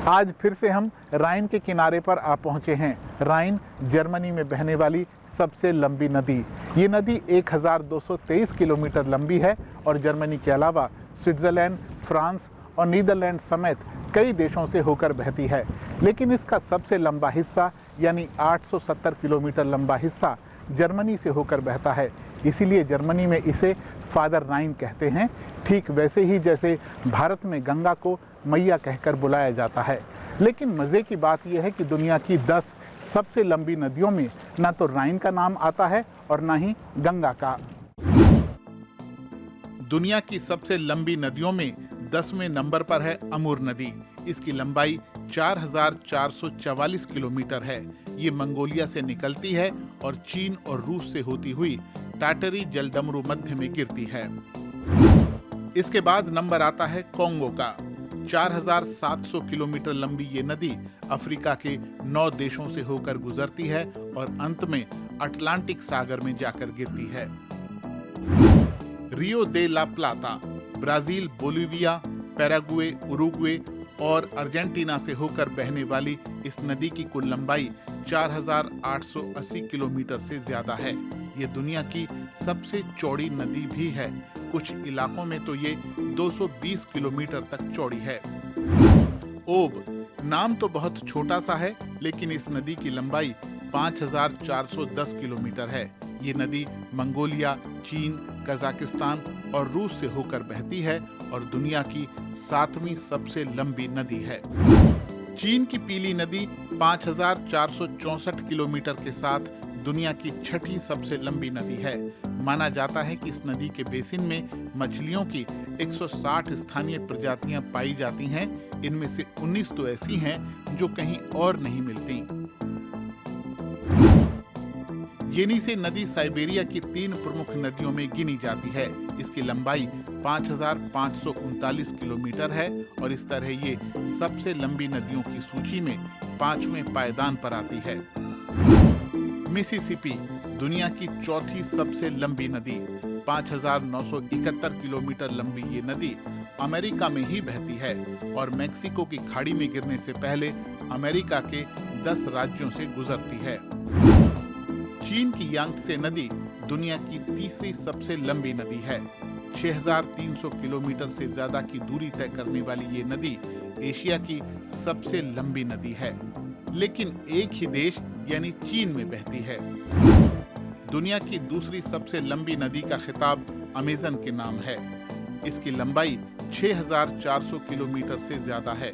आज फिर से हम राइन के किनारे पर आ पहुंचे हैं। राइन जर्मनी में बहने वाली सबसे लंबी नदी। ये नदी 1223 किलोमीटर लंबी है और जर्मनी के अलावा स्विट्ज़रलैंड, फ्रांस और नीदरलैंड समेत कई देशों से होकर बहती है। लेकिन इसका सबसे लंबा हिस्सा यानी 870 किलोमीटर लंबा हिस्सा जर्मनी से होकर बहता है। इसीलिए जर्मनी में इसे फादर राइन कहते हैं, ठीक वैसे ही जैसे भारत में गंगा को मैया कहकर बुलाया जाता है। लेकिन मज़े की बात यह है कि दुनिया की 10 सबसे लंबी नदियों में ना तो राइन का नाम आता है और ना ही गंगा का। दुनिया की सबसे लंबी नदियों में 10वें नंबर पर है अमूर नदी। इसकी लंबाई 4444 किलोमीटर है। ये मंगोलिया से निकलती है और चीन और रूस से होती हुई टाटरी जलडमरू मध्य में गिरती है। इसके बाद नंबर आता है कोंगो का। 4700 किलोमीटर लंबी ये नदी अफ्रीका के 9 देशों से होकर गुजरती है और अंत में अटलांटिक सागर में जाकर गिरती है। रियो दे ला प्लाता ब्राजील, बोलिविया, पैराग्वे, उरुग्वे और अर्जेंटीना से होकर बहने वाली इस नदी की कुल लंबाई 4880 किलोमीटर से ज्यादा है। ये दुनिया की सबसे चौड़ी नदी भी है। कुछ इलाकों में तो ये 220 किलोमीटर तक चौड़ी है। ओब नाम तो बहुत छोटा सा है, लेकिन इस नदी की लंबाई 5410 किलोमीटर है। ये नदी मंगोलिया, चीन, कजाकिस्तान और रूस से होकर बहती है और दुनिया की 7वीं सबसे लंबी नदी है। चीन की पीली नदी 5464 किलोमीटर के साथ दुनिया की 6ठी सबसे लंबी नदी है। माना जाता है कि इस नदी के बेसिन में मछलियों की 160 स्थानीय प्रजातियां पाई जाती हैं। इनमें से 19 तो ऐसी हैं जो कहीं और नहीं मिलती। येनिसे नदी साइबेरिया की 3 प्रमुख नदियों में गिनी जाती है। इसकी लंबाई 5539 किलोमीटर है और इस तरह ये सबसे लंबी नदियों की सूची में 5वें पायदान पर आती है। मिसिसिपी दुनिया की 4थी सबसे लंबी नदी। 5971 किलोमीटर लंबी ये नदी अमेरिका में ही बहती है और मेक्सिको की खाड़ी में गिरने से पहले अमेरिका के 10 राज्यों से गुजरती है। चीन की यांगत्से नदी दुनिया की 3री सबसे लंबी नदी है। 6300 किलोमीटर से ज्यादा की दूरी तय करने वाली ये नदी एशिया की सबसे लंबी नदी है, लेकिन एक ही देश यानी चीन में बहती है। दुनिया की 2री सबसे लंबी नदी का खिताब अमेज़न के नाम है। इसकी लंबाई 6400 किलोमीटर से ज्यादा है।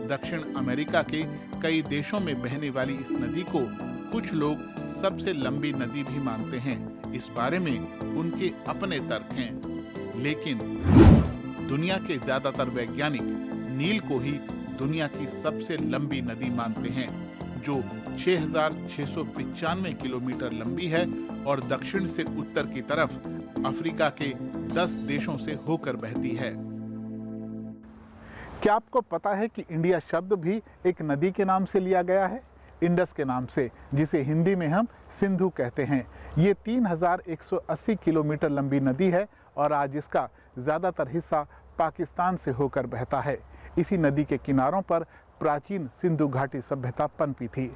दक्षिण अमेरिका के कई देशों में बहने वाली इस नदी को कुछ लोग सबसे लंबी नदी भी मानते हैं। इस बारे में उनके अपने तर्क हैं, लेकिन दुनिया के ज्यादातर वैज्ञानिक नील को ही दुनिया की सबसे लंबी नदी मानते हैं, जो 6695 किलोमीटर लंबी है और दक्षिण से उत्तर की तरफ अफ्रीका के 10 देशों से होकर बहती है। क्या आपको पता है कि इंडिया शब्द भी एक नदी के नाम से लिया गया है, इंडस के नाम से, जिसे हिंदी में हम सिंधु कहते हैं। ये 3180 किलोमीटर लंबी नदी है और आज इसका ज़्यादातर हिस्सा पाकिस्तान से होकर बहता है। इसी नदी के किनारों पर प्राचीन सिंधु घाटी सभ्यता पनपी थी।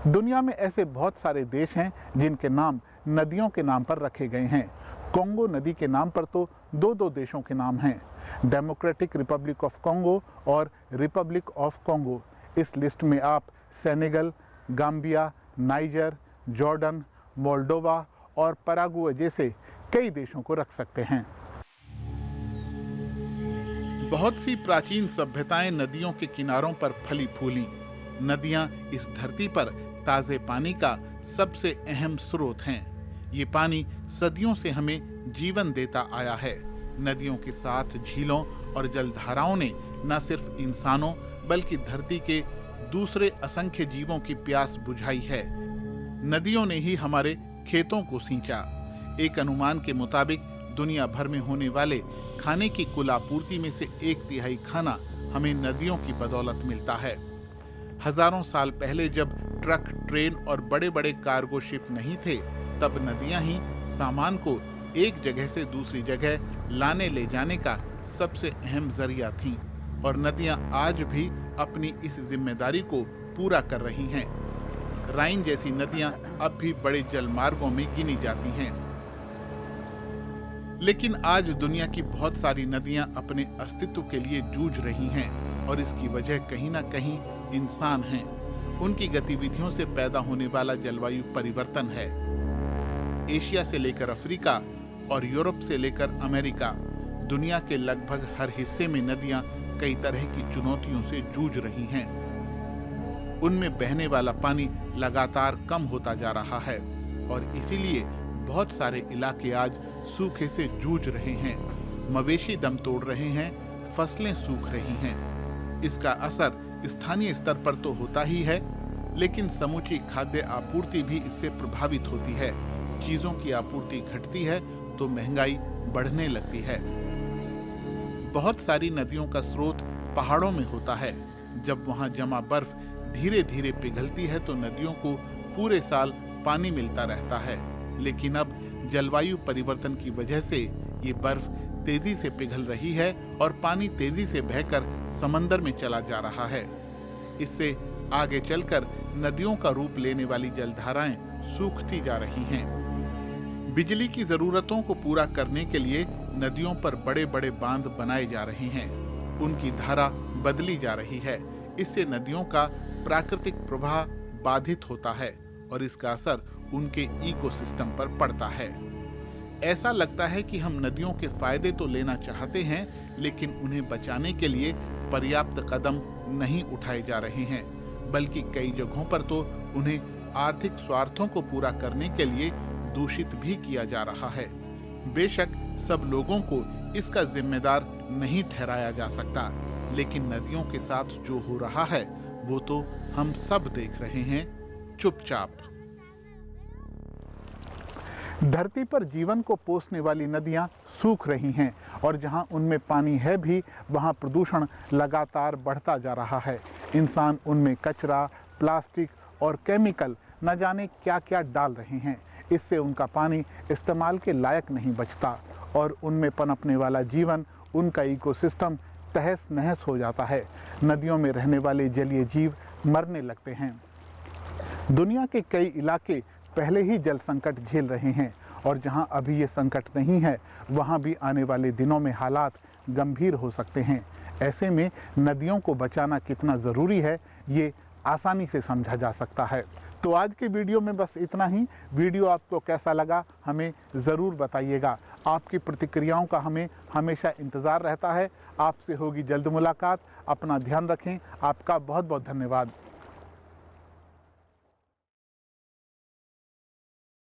दुनिया में ऐसे बहुत सारे देश हैं जिनके नाम नदियों के नाम पर रखे गए हैं। कोंगो नदी के नाम पर तो 2 देशों के नाम हैं, डेमोक्रेटिक रिपब्लिक ऑफ कोंगो और रिपब्लिक ऑफ कोंगो। इस लिस्ट में आप Senegal, Gambia, niger, Jordan, Moldova और पैराग्वे जैसे कई देशों को रख सकते हैं। बहुत सी प्राचीन सभ्यताएं नदियों के किनारों पर फली फूली। नदियां इस धरती पर ताजे पानी का सबसे अहम स्रोत हैं। ये पानी सदियों से हमें जीवन देता आया है। नदियों के साथ झीलों और जलधाराओं ने न सिर्फ इंसानों बल्कि धरती के दूसरे असंख्य जीवों की प्यास बुझाई है। नदियों ने ही हमारे खेतों को सींचा। एक अनुमान के मुताबिक दुनिया भर में होने वाले खाने की कुल आपूर्ति में से 1/3 खाना हमें नदियों की बदौलत मिलता है। हजारों साल पहले जब ट्रक, ट्रेन और बड़े बड़े कार्गो शिप नहीं थे, तब नदियां ही सामान को एक जगह से दूसरी जगह लाने ले जाने का सबसे अहम जरिया थीं। और नदियां आज भी अपनी इस जिम्मेदारी को पूरा कर रही हैं। राइन जैसी नदियां अब भी बड़े जलमार्गों में गिनी जाती हैं। लेकिन आज दुनिया की बहुत सारी नदियां अपने अस्तित्व के लिए जूझ रही हैं और इसकी वजह कहीं ना कहीं इंसान हैं। उनकी गतिविधियों से पैदा होने वाला जलवायु परिवर्तन है। एशिया से लेकर अफ्रीका और यूरोप से लेकर अमेरिका, दुनिया के लगभग हर हिस्से में नदियां कई तरह की चुनौतियों से जूझ रही हैं। उनमें बहने वाला पानी लगातार कम होता जा रहा है और इसीलिए बहुत सारे इलाके आज सूखे से जूझ रहे हैं। मवेशी दम तोड़ रहे हैं, फसलें सूख रही हैं। इसका असर स्थानीय स्तर पर तो होता ही है, लेकिन समूची खाद्य आपूर्ति भी इससे प्रभावित होती है। चीजों की आपूर्ति घटती है तो महंगाई बढ़ने लगती है। बहुत सारी नदियों का स्रोत पहाड़ों में होता है। जब वहां जमा बर्फ धीरे धीरे पिघलती है तो नदियों को पूरे साल पानी मिलता रहता है। लेकिन अब जलवायु परिवर्तन की वजह से ये बर्फ तेजी से पिघल रही है और पानी तेजी से बहकर समंदर में चला जा रहा है। इससे आगे चलकर नदियों का रूप लेने वाली जलधाराएं सूखती जा रही हैं। बिजली की जरूरतों को पूरा करने के लिए नदियों पर बड़े बड़े बांध बनाए जा रहे हैं। उनकी धारा बदली जा रही है। इससे नदियों का प्राकृतिक प्रवाह बाधित होता है और इसका असर उनके इकोसिस्टम पर पड़ता है। ऐसा लगता है कि हम नदियों के फायदे तो लेना चाहते हैं, लेकिन उन्हें बचाने के लिए पर्याप्त कदम नहीं उठाए जा रहे हैं, बल्कि कई जगहों पर तो उन्हें आर्थिक स्वार्थों को पूरा करने के लिए दूषित भी किया जा रहा है। बेशक सब लोगों को इसका जिम्मेदार नहीं ठहराया जा सकता, लेकिन नदियों के साथ जो हो रहा है वो तो हम सब देख रहे हैं चुपचाप। धरती पर जीवन को पोषने वाली नदियां सूख रही हैं और जहां उनमें पानी है भी वहां प्रदूषण लगातार बढ़ता जा रहा है। इंसान उनमें कचरा, प्लास्टिक और केमिकल न जाने क्या क्या डाल रहे हैं। इससे उनका पानी इस्तेमाल के लायक नहीं बचता और उनमें पनपने वाला जीवन, उनका इकोसिस्टम तहस नहस हो जाता है। नदियों में रहने वाले जलीय जीव मरने लगते हैं। दुनिया के कई इलाके पहले ही जल संकट झेल रहे हैं और जहां अभी ये संकट नहीं है वहां भी आने वाले दिनों में हालात गंभीर हो सकते हैं। ऐसे में नदियों को बचाना कितना ज़रूरी है ये आसानी से समझा जा सकता है। तो आज के वीडियो में बस इतना ही। वीडियो आपको कैसा लगा हमें ज़रूर बताइएगा। आपकी प्रतिक्रियाओं का हमें हमेशा इंतज़ार रहता है। आपसे होगी जल्द मुलाकात। अपना ध्यान रखें। आपका बहुत बहुत धन्यवाद।